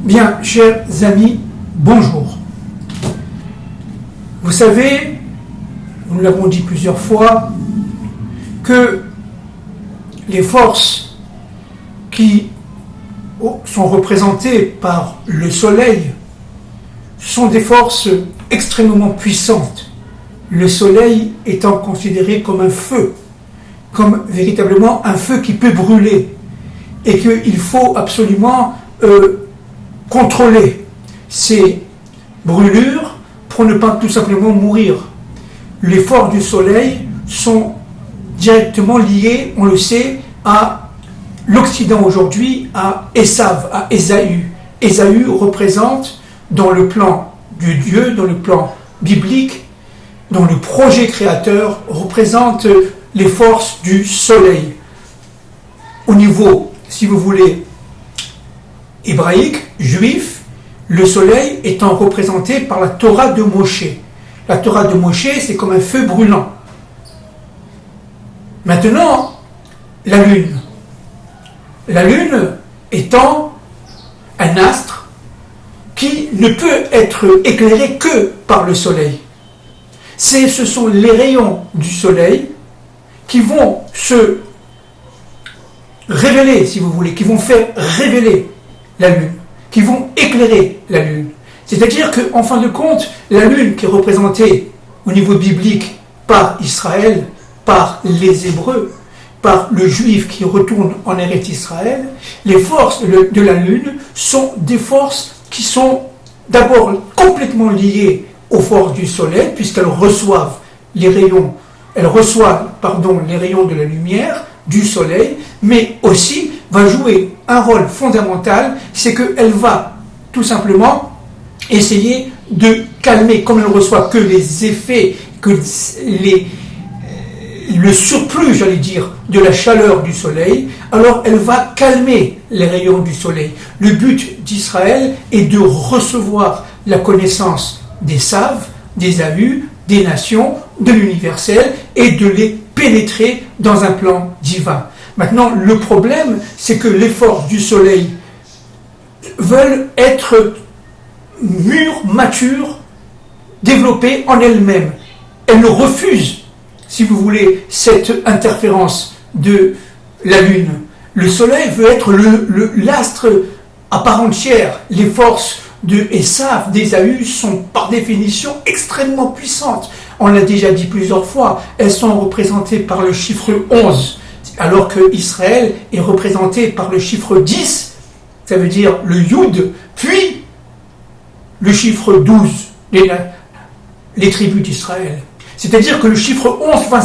Bien, chers amis, bonjour. Vous savez, nous l'avons dit plusieurs fois, que les forces qui sont représentées par le soleil sont des forces extrêmement puissantes. Le soleil étant considéré comme un feu, comme véritablement un feu qui peut brûler, et qu'il faut absolument contrôler ces brûlures pour ne pas tout simplement mourir. Les forces du soleil sont directement liées, on le sait, à l'Occident aujourd'hui, à Esav, à Ésaü. Ésaü représente, dans le plan de Dieu, dans le plan biblique, dans le projet créateur, représente les forces du soleil. Au niveau, si vous voulez, hébraïque, juif, le soleil étant représenté par la Torah de Moshe. La Torah de Moshe, c'est comme un feu brûlant. Maintenant, la lune. La lune étant un astre qui ne peut être éclairé que par le soleil. Ce sont les rayons du soleil qui vont se révéler, si vous voulez, qui vont faire révéler la lune, qui vont éclairer la lune. C'est-à-dire qu'en fin de compte, la lune qui est représentée au niveau biblique par Israël, par les Hébreux, par le Juif qui retourne en Eretz Israël, les forces de la lune sont des forces qui sont d'abord complètement liées aux forces du soleil, puisqu'elles reçoivent les rayons, les rayons de la lumière du soleil, mais aussi va jouer un rôle fondamental, c'est qu'elle va tout simplement essayer de calmer, comme elle ne reçoit que les effets, que le surplus, j'allais dire, de la chaleur du soleil, alors elle va calmer les rayons du soleil. Le but d'Israël est de recevoir la connaissance des Saves, des Ahus, des nations, de l'universel, et de les pénétrer dans un plan divin. Maintenant, le problème, c'est que les forces du soleil veulent être mûres, matures, développées en elles-mêmes. Elles refusent, si vous voulez, cette interférence de la Lune. Le soleil veut être l'astre à part entière. Les forces de Esav, d'Ésaü, sont par définition extrêmement puissantes. On l'a déjà dit plusieurs fois, elles sont représentées par le chiffre 11, alors que Israël est représenté par le chiffre 10, ça veut dire le Yud, puis le chiffre 12, les tribus d'Israël. C'est-à-dire que le chiffre 11 va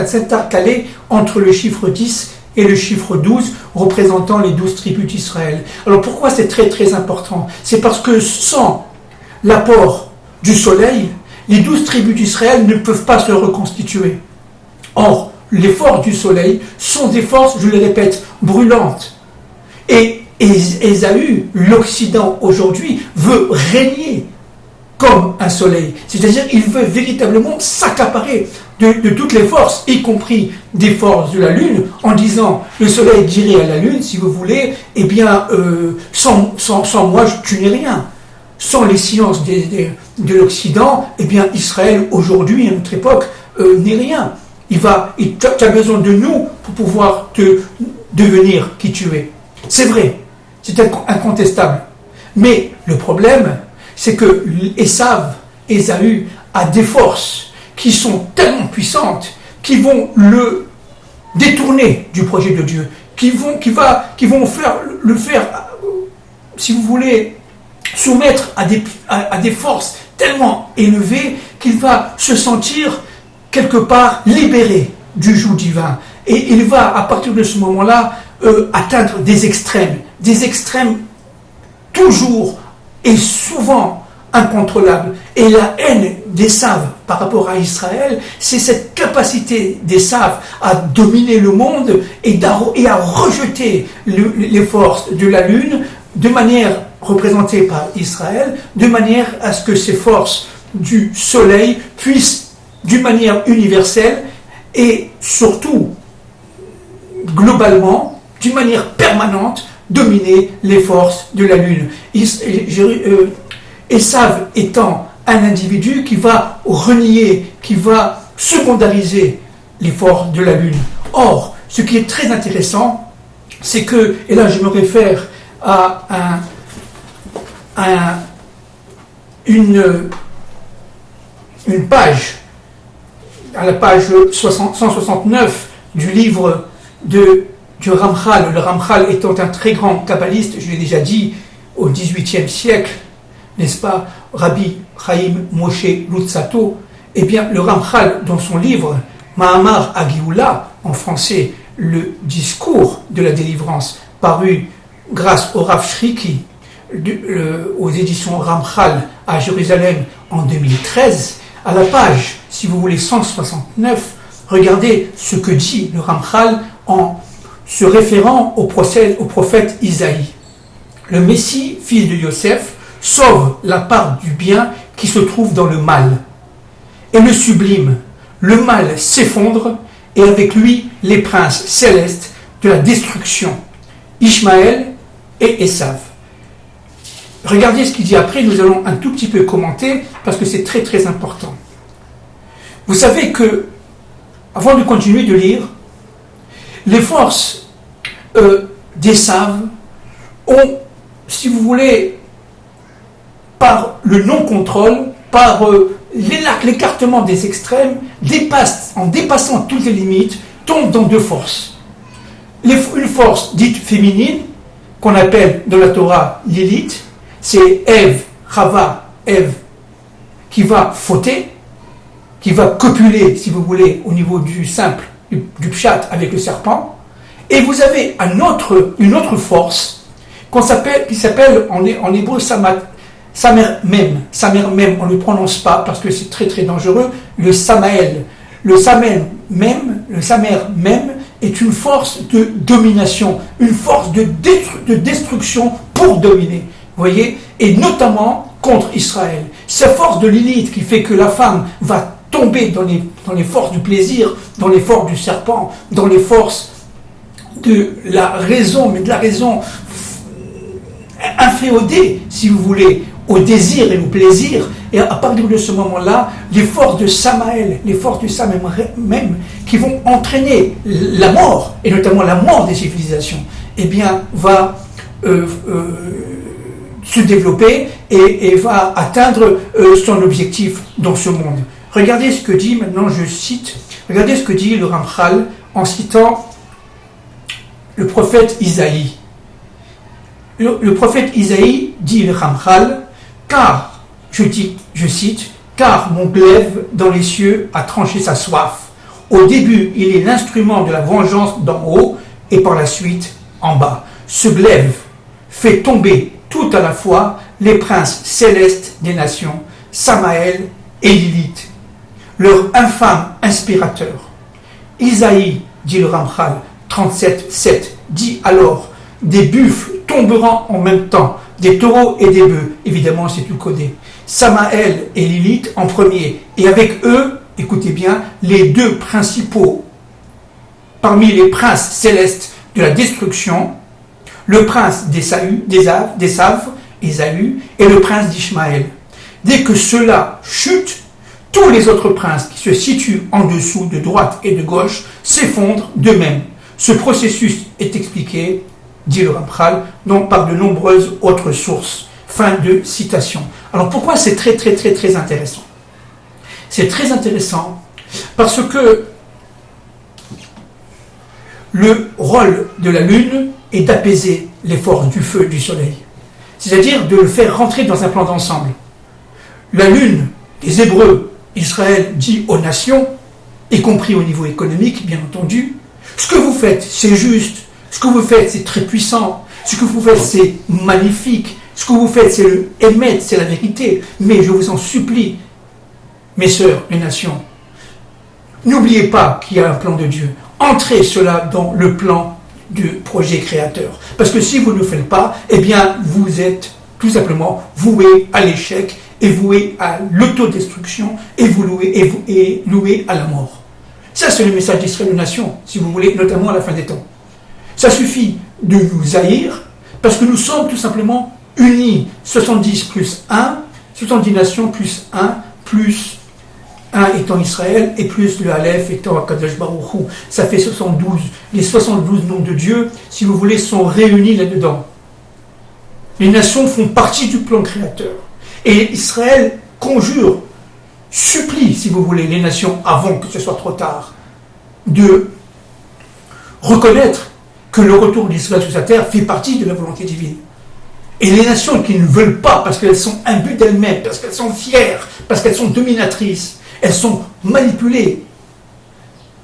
s'intercaler entre le chiffre 10 et le chiffre 12, représentant les 12 tribus d'Israël. Alors pourquoi c'est très très important? C'est parce que sans l'apport du soleil, les 12 tribus d'Israël ne peuvent pas se reconstituer. Or, les forces du soleil sont des forces, je le répète, brûlantes. Et Ésaü, l'Occident aujourd'hui, veut régner comme un soleil. C'est-à-dire qu'il veut véritablement s'accaparer de toutes les forces, y compris des forces de la Lune, en disant le soleil dirait à la Lune, si vous voulez, eh bien, sans moi, tu n'es rien. Sans les sciences de l'Occident, eh bien, Israël, aujourd'hui, à notre époque, n'est rien. Tu as besoin de nous pour pouvoir te devenir qui tu es. C'est vrai, c'est incontestable. Mais le problème, c'est que Ésaü a des forces qui sont tellement puissantes, qui vont le détourner du projet de Dieu, qui vont le faire, si vous voulez, soumettre à des forces tellement élevées qu'il va se sentir quelque part libéré du joug divin. Et il va, à partir de ce moment-là, atteindre des extrêmes toujours et souvent incontrôlables. Et la haine d'Ésav par rapport à Israël, c'est cette capacité d'Ésav à dominer le monde et à rejeter les forces de la Lune de manière représentée par Israël, de manière à ce que ces forces du soleil puissent, d'une manière universelle et surtout globalement, d'une manière permanente, dominer les forces de la lune. Esav étant un individu qui va renier, qui va secondariser les forces de la lune. Or, ce qui est très intéressant, c'est que, et là je me réfère à une page, à la page 169 du livre du Ramchal, le Ramchal étant un très grand kabbaliste, je l'ai déjà dit, au XVIIIe siècle, n'est-ce pas, Rabbi Chaim Moshe Luzzatto, eh bien, le Ramchal, dans son livre Mahamar Agioula, en français, le discours de la délivrance, paru grâce au Rav Shriki, aux éditions Ramchal à Jérusalem en 2013, à la page, si vous voulez, 169, regardez ce que dit le Ramchal en se référant au prophète Isaïe. Le Messie, fils de Yosef, sauve la part du bien qui se trouve dans le mal. Et le sublime, le mal s'effondre, et avec lui les princes célestes de la destruction, Ishmaël et Esav. Regardez ce qu'il dit après, nous allons un tout petit peu commenter, parce que c'est très très important. Vous savez que, avant de continuer de lire, les forces d'Esav ont, si vous voulez, par le non-contrôle, par l'écartement des extrêmes, en dépassant toutes les limites, tombent dans deux forces. Une force dite féminine, qu'on appelle dans la Torah Lilith, c'est Ève, Chava, Ève, qui va fauter, qui va copuler, si vous voulez, au niveau du simple, du pshat avec le serpent. Et vous avez une autre force qui s'appelle en hébreu Samer Mem. Samer Mem, on ne le prononce pas parce que c'est très très dangereux. Le Samael. Le Samer Mem est une force de domination, une force de destruction pour dominer. Vous voyez? Et notamment contre Israël. Cette force de Lilith qui fait que la femme va tomber dans les forces du plaisir, dans les forces du serpent, dans les forces de la raison, mais de la raison inféodée, si vous voulez, au désir et au plaisir. Et à partir de ce moment-là, les forces de Samaël, les forces du Samaël même, qui vont entraîner la mort, et notamment la mort des civilisations, eh bien, va se développer et va atteindre son objectif dans ce monde. Regardez ce que dit, maintenant je cite, regardez ce que dit le Ramchal en citant le prophète Isaïe. Le prophète Isaïe dit le Ramchal, car, je cite, car mon glaive dans les cieux a tranché sa soif. Au début, il est l'instrument de la vengeance d'en haut et par la suite en bas. Ce glaive fait tomber tout à la fois les princes célestes des nations, Samaël et Lilith, leur infâme inspirateur. Isaïe, dit le Ramchal, 37,7, dit alors, des buffles tomberont en même temps, des taureaux et des bœufs, évidemment c'est tout codé. Samaël et Lilith en premier, et avec eux, écoutez bien, les deux principaux parmi les princes célestes de la destruction, le prince d'Ésav, Ésaü, et le prince d'Ishmaël. Dès que ceux-là chutent, tous les autres princes qui se situent en dessous, de droite et de gauche, s'effondrent d'eux-mêmes. Ce processus est expliqué, dit le Ramchal, par de nombreuses autres sources. Fin de citation. Alors pourquoi c'est très très très très intéressant? C'est très intéressant parce que le rôle de la lune est d'apaiser les forces du feu du soleil. C'est-à-dire de le faire rentrer dans un plan d'ensemble. La lune des Hébreux, Israël dit aux nations, y compris au niveau économique, bien entendu, ce que vous faites, c'est juste, ce que vous faites, c'est très puissant, ce que vous faites, c'est magnifique, ce que vous faites, c'est le émettre, c'est la vérité, mais je vous en supplie, mes sœurs, les nations, n'oubliez pas qu'il y a un plan de Dieu. Entrez cela dans le plan du projet créateur. Parce que si vous ne le faites pas, eh bien, vous êtes tout simplement voué à l'échec et voué à l'autodestruction et loué à la mort. Ça, c'est le message d'Israël aux nations, si vous voulez, notamment à la fin des temps. Ça suffit de nous haïr, Parce que nous sommes tout simplement unis. 70 plus 1, 70 nations plus 1 étant Israël, et plus le Aleph étant Akadosh Baruch Hu. Ça fait 72. Les 72 noms de Dieu, si vous voulez, sont réunis là-dedans. Les nations font partie du plan créateur. Et Israël conjure, supplie, si vous voulez, les nations, avant que ce soit trop tard, de reconnaître que le retour d'Israël sur sa terre fait partie de la volonté divine. Et les nations qui ne veulent pas, parce qu'elles sont imbues d'elles-mêmes, parce qu'elles sont fières, parce qu'elles sont dominatrices, elles sont manipulées,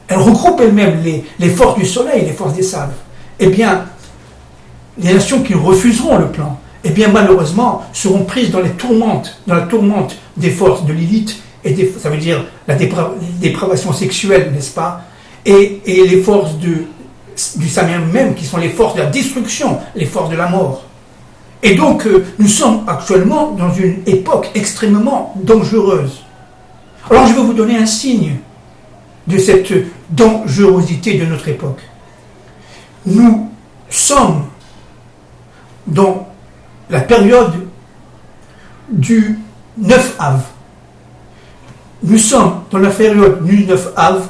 elles regroupent elles-mêmes les forces du soleil, les forces des sables, eh bien, les nations qui refuseront le plan, eh bien, malheureusement, seront prises dans la tourmente des forces de Lilith, ça veut dire la dépravation sexuelle, n'est-ce pas, et les forces du Samien même, qui sont les forces de la destruction, les forces de la mort. Et donc, nous sommes actuellement dans une époque extrêmement dangereuse. Alors, je vais vous donner un signe de cette dangerosité de notre époque. Nous sommes dans la période du 9 Av. Nous sommes dans la période du 9 Av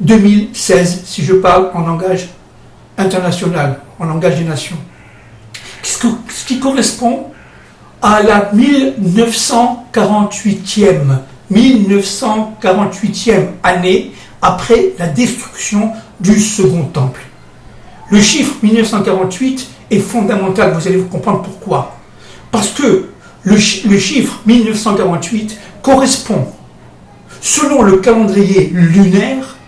2016, si je parle en langage international, en langage des nations. Ce qui correspond à la 1948e année après la destruction du Second Temple. Le chiffre 1948 est fondamental, vous allez vous comprendre pourquoi. Parce que le chiffre 1948 correspond, selon le calendrier lunaire,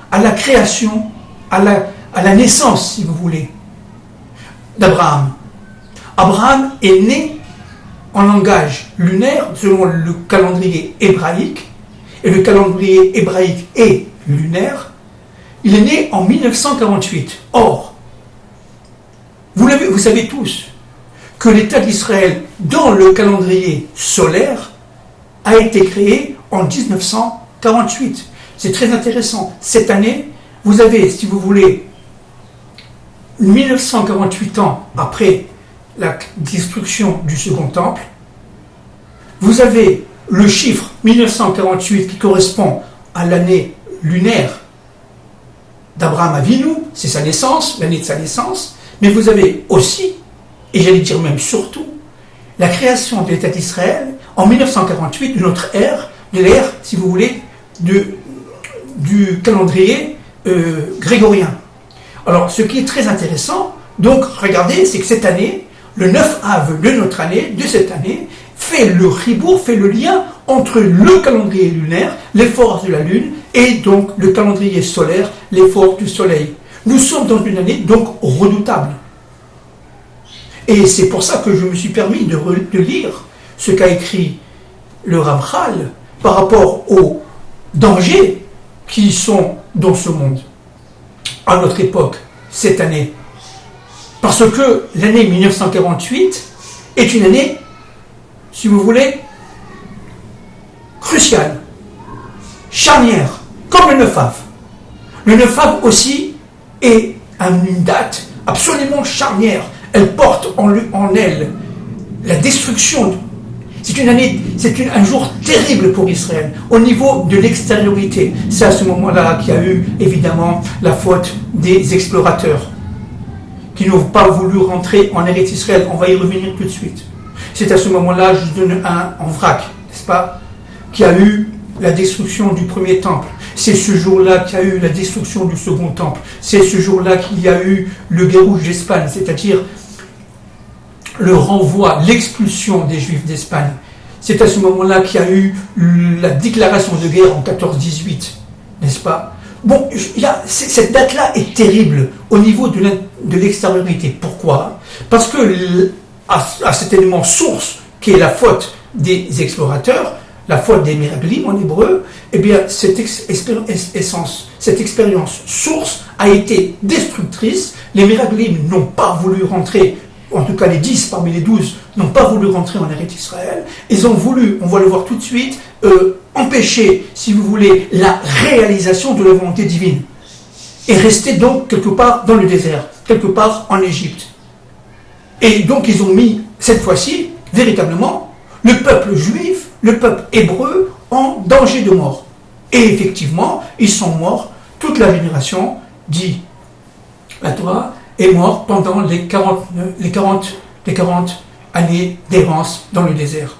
à la création, à la naissance, si vous voulez, d'Abraham. Abraham est né en langage lunaire, selon le calendrier hébraïque, et le calendrier hébraïque est lunaire. Il est né en 1948. Or, vous savez tous que l'État d'Israël, dans le calendrier solaire, a été créé en 1948. C'est très intéressant. Cette année, vous avez, si vous voulez, 1948 ans après la destruction du Second Temple, vous avez le chiffre 1948 qui correspond à l'année lunaire d'Abraham Avinu, c'est sa naissance, l'année de sa naissance, mais vous avez aussi, et j'allais dire même surtout, la création de l'État d'Israël en 1948, de notre ère, de l'ère, si vous voulez, du calendrier grégorien. Alors, ce qui est très intéressant, donc, regardez, c'est que cette année, le 9 Av de notre année, de cette année, fait le ribourg, fait le lien entre le calendrier lunaire, les forces de la Lune, et donc le calendrier solaire, les forces du Soleil. Nous sommes dans une année donc redoutable. Et c'est pour ça que je me suis permis de lire ce qu'a écrit le Ramchal par rapport aux dangers qui sont dans ce monde, à notre époque, cette année. Parce que l'année 1948 est une année, si vous voulez, cruciale, charnière, comme le 9 Av. Le 9 Av aussi est une date absolument charnière. Elle porte en elle la destruction. C'est un jour terrible pour Israël, au niveau de l'extériorité. C'est à ce moment-là qu'il y a eu, évidemment, la faute des explorateurs, qui n'ont pas voulu rentrer en Eretz Israël. On va y revenir tout de suite. C'est à ce moment-là, je donne un en vrac, n'est-ce pas, qu'il y a eu la destruction du premier temple. C'est ce jour-là qu'il y a eu la destruction du second temple. C'est ce jour-là qu'il y a eu le Guérouche d'Espagne, c'est-à-dire le renvoi, l'expulsion des Juifs d'Espagne. C'est à ce moment-là qu'il y a eu la déclaration de guerre en 14-18, n'est-ce pas? Bon, cette date-là est terrible au niveau de l'extériorité. Pourquoi? Parce que à cet élément source, qui est la faute des explorateurs, la faute des Meraglim en hébreu, eh bien, cette expérience source a été destructrice. Les Meraglim n'ont pas voulu rentrer, en tout cas les 10 parmi les 12, n'ont pas voulu rentrer en Eretz Israël. Ils ont voulu, on va le voir tout de suite, empêcher, si vous voulez, la réalisation de la volonté divine. Et rester donc quelque part dans le désert, quelque part en Égypte. Et donc ils ont mis, cette fois-ci, véritablement, le peuple juif, le peuple hébreu, en danger de mort. Et effectivement, ils sont morts, toute la génération, dit la Torah, est morte pendant les 40 années d'errance dans le désert.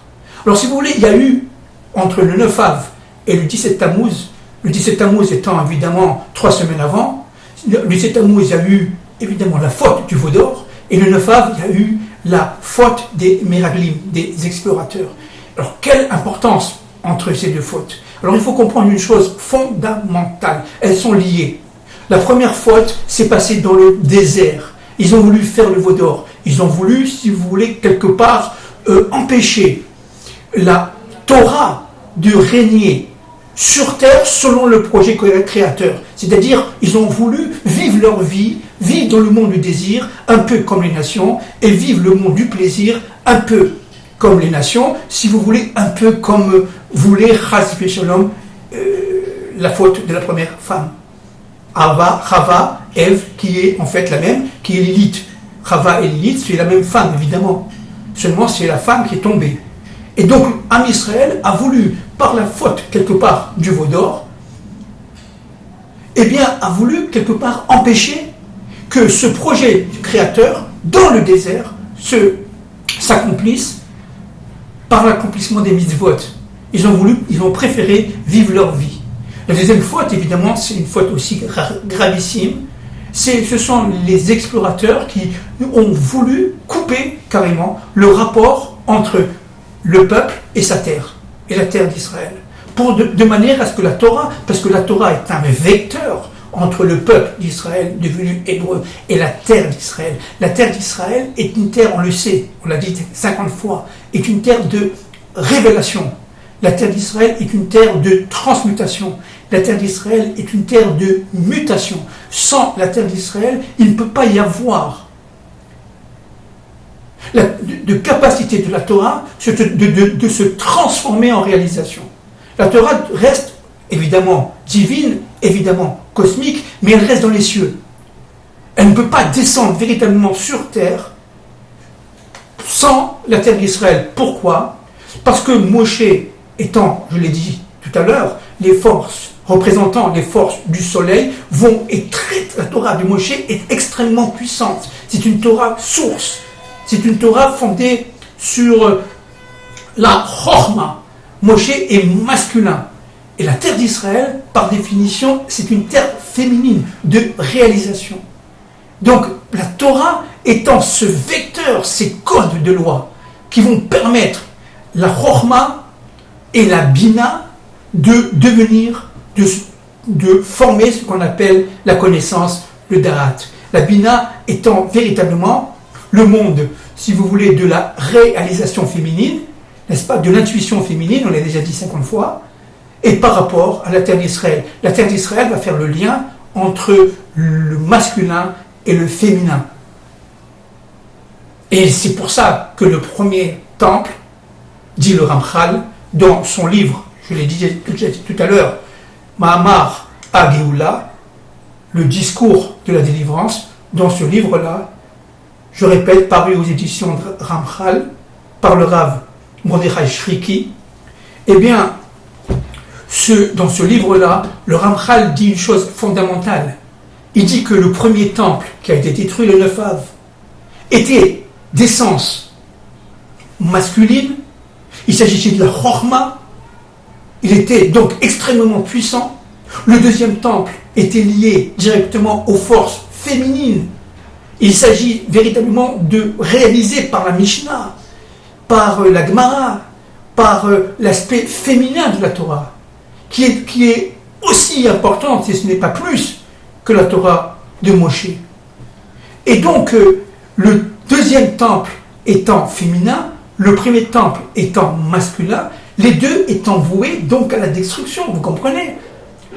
Alors si vous voulez, il y a eu, entre le 9 Av et le 17 Tammuz, le 17 Tammuz étant évidemment 3 semaines avant, le 17 Tammuz, il y a eu évidemment la faute du veau d'or, et le 9 Av, il y a eu la faute des Meraglim, des explorateurs. Alors quelle importance entre ces deux fautes? Alors il faut comprendre une chose fondamentale, elles sont liées. La première faute s'est passée dans le désert. Ils ont voulu faire le veau d'or. Ils ont voulu, si vous voulez, quelque part, empêcher la Torah de régner sur terre selon le projet créateur. C'est-à-dire, ils ont voulu vivre leur vie, vivre dans le monde du désir, un peu comme les nations, et vivre le monde du plaisir, un peu comme les nations, si vous voulez, un peu comme voulait Chas v'Shalom, la faute de la première femme. Chava, Ève, qui est en fait la même, qui est Lilith. Chava et Lilith, c'est la même femme, évidemment. Seulement, c'est la femme qui est tombée. Et donc, Am Israël a voulu, par la faute, quelque part, du veau d'or, eh bien, a voulu, quelque part, empêcher que ce projet du Créateur, dans le désert, s'accomplisse par l'accomplissement des mitzvot. Ils ont préféré vivre leur vie. La deuxième faute, évidemment, c'est une faute aussi gravissime. Ce sont les explorateurs qui ont voulu couper carrément le rapport entre le peuple et sa terre, et la terre d'Israël. De manière à ce que la Torah, parce que la Torah est un vecteur entre le peuple d'Israël devenu hébreu et la terre d'Israël. La terre d'Israël est une terre, on le sait, on l'a dit 50 fois, est une terre de révélation. La terre d'Israël est une terre de transmutation. La terre d'Israël est une terre de mutation. Sans la terre d'Israël, il ne peut pas y avoir de capacité de la Torah de se transformer en réalisation. La Torah reste évidemment divine, évidemment cosmique, mais elle reste dans les cieux. Elle ne peut pas descendre véritablement sur terre sans la terre d'Israël. Pourquoi? Parce que Moshe étant, je l'ai dit tout à l'heure, les forces représentant les forces du soleil la Torah de Moshe est extrêmement puissante. C'est une Torah source. C'est une Torah fondée sur la Chochma. Moshe est masculin. Et la terre d'Israël, par définition, c'est une terre féminine de réalisation. Donc, la Torah étant ce vecteur, ces codes de loi qui vont permettre la Chochma et la Bina de devenir, de former ce qu'on appelle la connaissance, le Darat. La Bina étant véritablement le monde, si vous voulez, de la réalisation féminine, n'est-ce pas, de l'intuition féminine, on l'a déjà dit 50 fois, et par rapport à la terre d'Israël. La terre d'Israël va faire le lien entre le masculin et le féminin. Et c'est pour ça que le premier temple, dit le Ramchal, dans son livre, je l'ai dit tout à l'heure, Mahamar HaGeula, le discours de la délivrance, dans ce livre-là, je répète, paru aux éditions de Ramchal, par le Rav Mordechai Shriki, eh bien, dans ce livre-là, le Ramchal dit une chose fondamentale. Il dit que le premier temple, qui a été détruit le 9 Av, était d'essence masculine. Il s'agissait de la Chochma. Il était donc extrêmement puissant. Le deuxième temple était lié directement aux forces féminines. Il s'agit véritablement de réaliser par la Mishnah, par la Gemara, par l'aspect féminin de la Torah, qui est aussi importante, si ce n'est pas plus, que la Torah de Moshe. Et donc, le deuxième temple étant féminin, le premier temple étant masculin, les deux étant voués donc à la destruction, vous comprenez?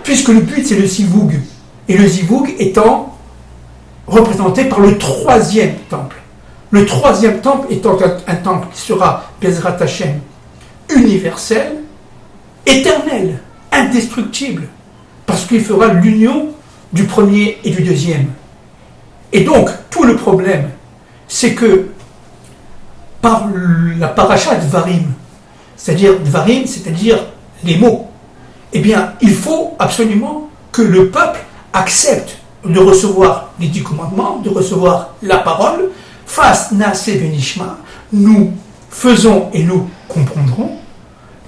Puisque le but c'est le Zivug, et le Zivug étant représenté par le troisième temple. Le troisième temple étant un temple qui sera, Bezrat Hashem, universel, éternel, indestructible, parce qu'il fera l'union du premier et du deuxième. Et donc, tout le problème, c'est que par la paracha Dvarim, c'est-à-dire Dvarim, c'est-à-dire les mots, eh bien, il faut absolument que le peuple accepte de recevoir les 10 commandements, de recevoir la parole, fasse Naaseh Benishma, nous faisons et nous comprendrons.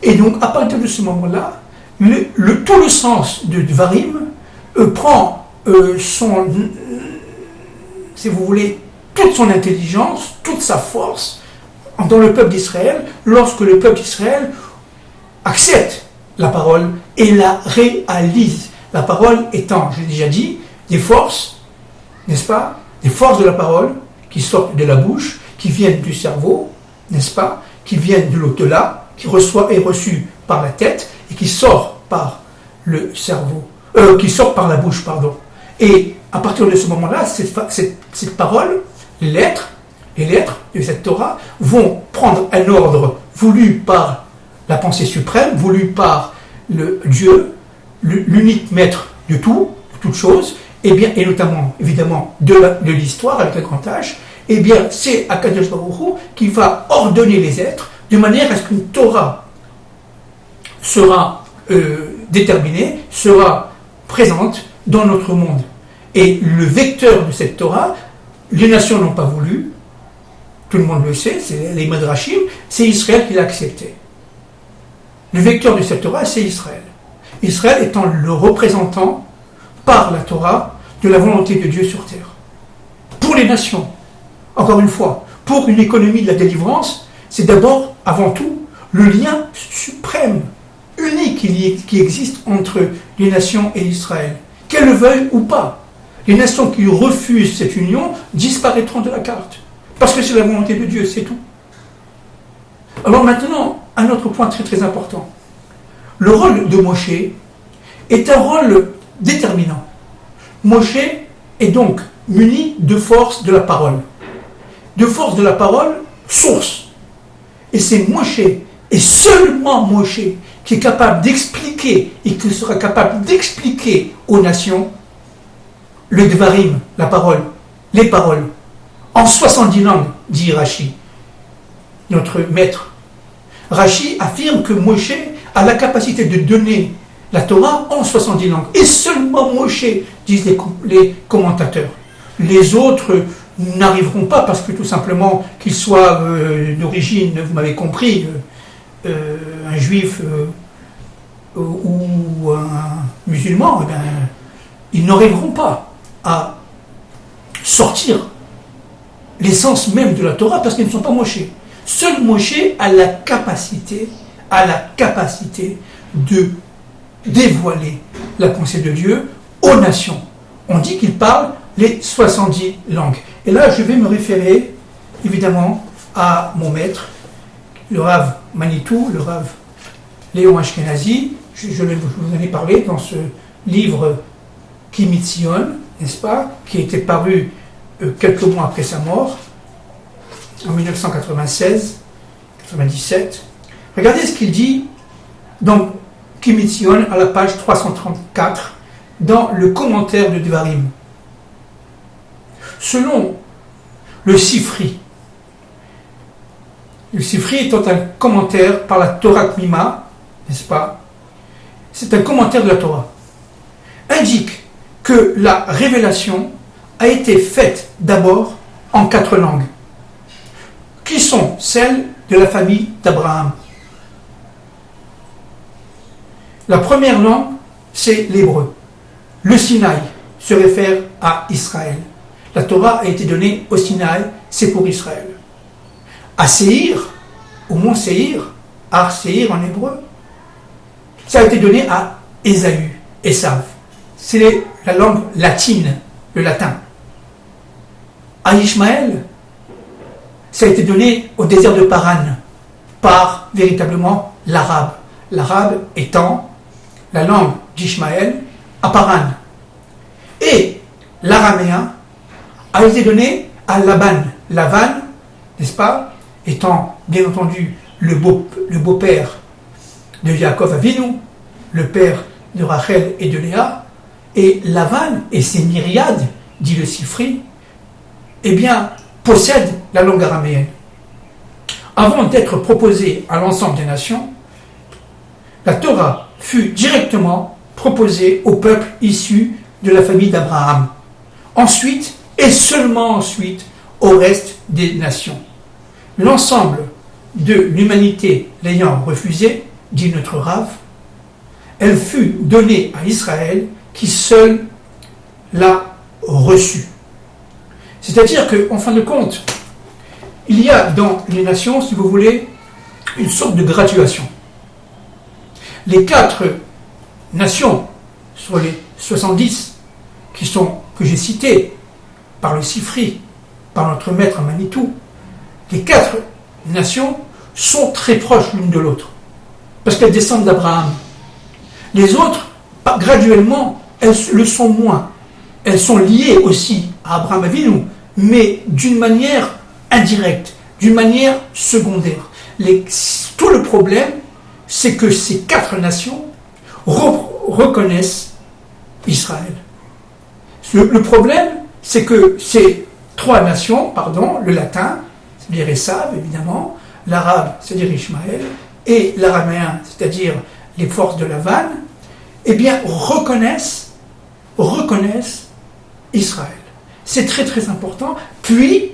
Et donc, à partir de ce moment-là, tout le sens de Dvarim prend si vous voulez, toute son intelligence, toute sa force dans le peuple d'Israël, lorsque le peuple d'Israël accepte la parole et la réalise. La parole étant, j'ai déjà dit, des forces, n'est-ce pas? Des forces de la parole qui sortent de la bouche, qui viennent du cerveau, n'est-ce pas? Qui viennent de l'au-delà, qui est reçu par la tête et qui sort par le cerveau, qui sort par la bouche, pardon. Et à partir de ce moment-là, cette parole, les lettres de cette Torah vont prendre un ordre voulu par la pensée suprême, voulu par le Dieu, l'unique maître de tout, de toute chose, et notamment, évidemment, de l'histoire avec un grand H, et bien, c'est Akadosh Baruch Hu qui va ordonner les êtres de manière à ce qu'une Torah sera déterminée, sera présente dans notre monde. Et le vecteur de cette Torah, les nations n'ont pas voulu, tout le monde le sait, c'est les Madrashim, c'est Israël qui l'a accepté. Le vecteur de cette Torah, c'est Israël. Israël étant le représentant par la Torah de la volonté de Dieu sur terre. Pour les nations, encore une fois, pour une économie de la délivrance, c'est d'abord, avant tout, le lien suprême, unique qui existe entre les nations et Israël. Qu'elles le veuillent ou pas. Les nations qui refusent cette union disparaîtront de la carte. Parce que c'est la volonté de Dieu, c'est tout. Alors maintenant, un autre point très très important. Le rôle de Moshe est un rôle déterminant. Moshe est donc muni de force de la parole. De force de la parole, source. Et c'est Moshe, et seulement Moshe, qui est capable d'expliquer, et qui sera capable d'expliquer aux nations le Dvarim, la parole, les paroles, en 70 langues, dit Rashi, notre maître. Rashi affirme que Moshe a la capacité de donner la Torah en 70 langues. Et seulement Moshe, disent les commentateurs. Les autres n'arriveront pas parce que tout simplement, qu'ils soient d'origine, vous m'avez compris, un juif ou un musulman, eh bien, ils n'arriveront pas à sortir l'essence même de la Torah parce qu'ils ne sont pas Moshe. Seul Moshe a la capacité de dévoiler la pensée de Dieu aux nations. On dit qu'il parle les 70 langues. Et là, je vais me référer, évidemment, à mon maître, le Rav Manitou, le Rav Léon Ashkenazi. Je vous en ai parlé dans ce livre Kimitzion, n'est-ce pas, qui était paru quelques mois après sa mort, en 1996-97. Regardez ce qu'il dit dans Kimitzion, à la page 334, dans le commentaire de Devarim. Selon le Sifri étant un commentaire par la Torah Tmima, n'est-ce pas, c'est un commentaire de la Torah, indique que la révélation a été faite d'abord en 4 langues, qui sont celles de la famille d'Abraham. La première langue, c'est l'hébreu. Le Sinaï se réfère à Israël. La Torah a été donnée au Sinaï, c'est pour Israël. À Séhir, au mont Séhir, Ar Séhir en hébreu, ça a été donné à Ésaü, Esav. C'est la langue latine, le latin. À Ishmaël, ça a été donné au désert de Paran, par véritablement l'arabe. L'arabe étant la langue d'Ishmaël à Paran. Et l'araméen a été donné à Laban. Laban, n'est-ce pas, étant bien entendu le beau-père de Yaakov Avinu, le père de Rachel et de Léa, et Laban et ses myriades, dit le Sifri, eh bien, possèdent la langue araméenne. Avant d'être proposée à l'ensemble des nations, la Torah fut directement proposée au peuple issu de la famille d'Abraham. Ensuite, et seulement ensuite, au reste des nations. L'ensemble de l'humanité l'ayant refusée, dit notre Rav, elle fut donnée à Israël qui seul l'a reçue. C'est-à-dire qu'en fin de compte, il y a dans les nations, si vous voulez, une sorte de graduation. Les 4 nations sur les 70 que j'ai citées par le Sifri, par notre maître à Manitou, les 4 nations sont très proches l'une de l'autre, parce qu'elles descendent d'Abraham. Les autres, graduellement, elles le sont moins. Elles sont liées aussi à Abraham Avinu, mais d'une manière indirecte, d'une manière secondaire. Tout le problème, c'est que ces 4 nations reconnaissent Israël. Le problème, c'est que ces 3 nations, le latin, c'est-à-dire Esav, évidemment, l'arabe, c'est-à-dire Ishmaël, et l'araméen, c'est-à-dire les forces de Lavan, eh bien, reconnaissent Israël. C'est très très important. Puis,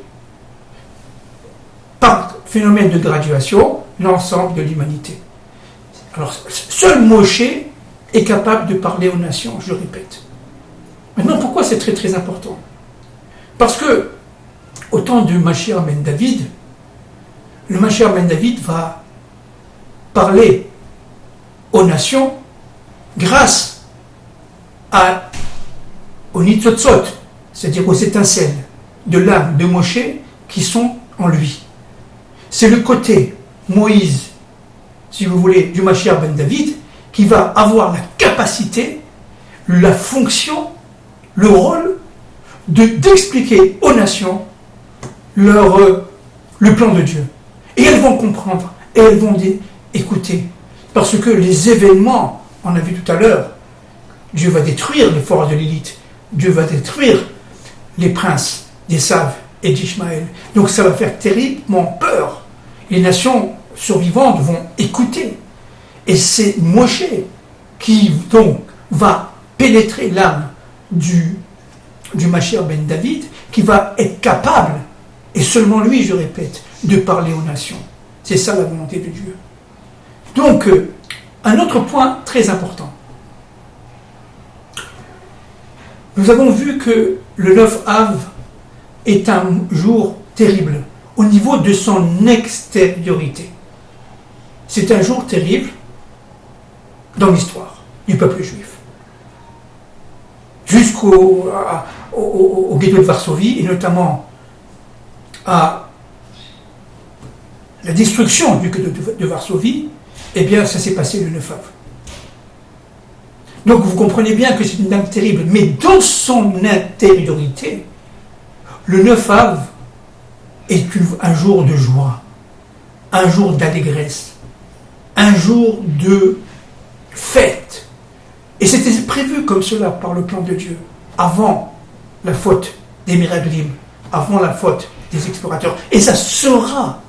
par phénomène de graduation, l'ensemble de l'humanité. Alors, seul Moshe est capable de parler aux nations, je répète. Maintenant, pourquoi c'est très très important? Parce que, au temps de Mashiach ben David, le Mashiach ben David va parler aux nations grâce aux nitzotzot, c'est-à-dire aux étincelles de l'âme de Moshe qui sont en lui. C'est le côté Moïse, si vous voulez, du Mashiach ben David, qui va avoir la capacité, la fonction, le rôle d'expliquer aux nations le plan de Dieu. Et elles vont comprendre, et elles vont dire, écoutez, parce que les événements, on a vu tout à l'heure, Dieu va détruire les forces de Lilith, Dieu va détruire les princes d'Esav et d'Ishmaël. Donc ça va faire terriblement peur. Les nations survivantes vont écouter. Et c'est Moshe qui donc va pénétrer l'âme du Mashiach ben David, qui va être capable, et seulement lui, je répète, de parler aux nations. C'est ça la volonté de Dieu. Donc, un autre point très important. Nous avons vu que le 9 Av est un jour terrible au niveau de son extériorité. C'est un jour terrible dans l'histoire du peuple juif. Jusqu'au ghetto de Varsovie, et notamment à la destruction du ghetto de Varsovie, eh bien, ça s'est passé le 9 Av. Donc, vous comprenez bien que c'est une dame terrible, mais dans son intériorité, le 9 Av est un jour de joie, un jour d'allégresse, un jour de fête. Et c'était prévu comme cela par le plan de Dieu, avant la faute des Miraglim, avant la faute des explorateurs. Et ça sera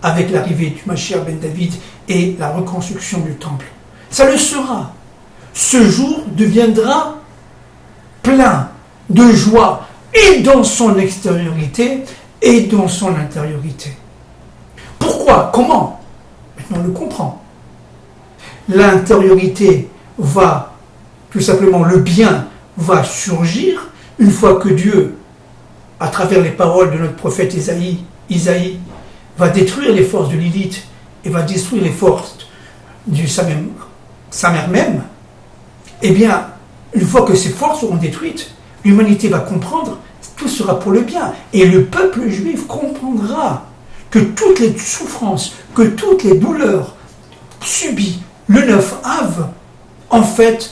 avec l'arrivée du Mashiach ben David et la reconstruction du temple. Ça le sera. Ce jour deviendra plein de joie, et dans son extériorité, et dans son intériorité. Pourquoi? Comment? Maintenant on le comprend. L'intériorité va, tout simplement, le bien va surgir une fois que Dieu, à travers les paroles de notre prophète Isaïe, va détruire les forces de Lilith et va détruire les forces du sa mère même. Eh bien, une fois que ces forces seront détruites, l'humanité va comprendre, tout sera pour le bien. Et le peuple juif comprendra que toutes les souffrances, que toutes les douleurs subies le 9 Av, en fait,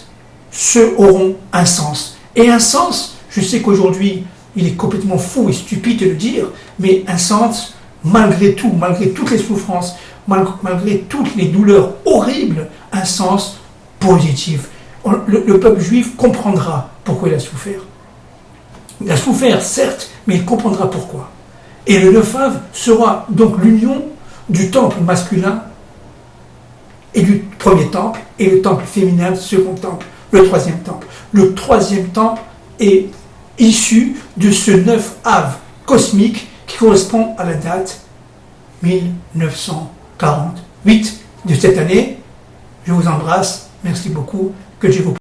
auront un sens. Et un sens, je sais qu'aujourd'hui, il est complètement fou et stupide de le dire, mais un sens, malgré tout, malgré toutes les souffrances, malgré toutes les douleurs horribles, un sens positif. Le peuple juif comprendra pourquoi il a souffert. Il a souffert, certes, mais il comprendra pourquoi. Et le 9 Av sera donc l'union du temple masculin et du premier temple, et le temple féminin, le second temple, le troisième temple. Le troisième temple est issu de ce 9 Av cosmique qui correspond à la date 1948 de cette année. Je vous embrasse, merci beaucoup, que Dieu vous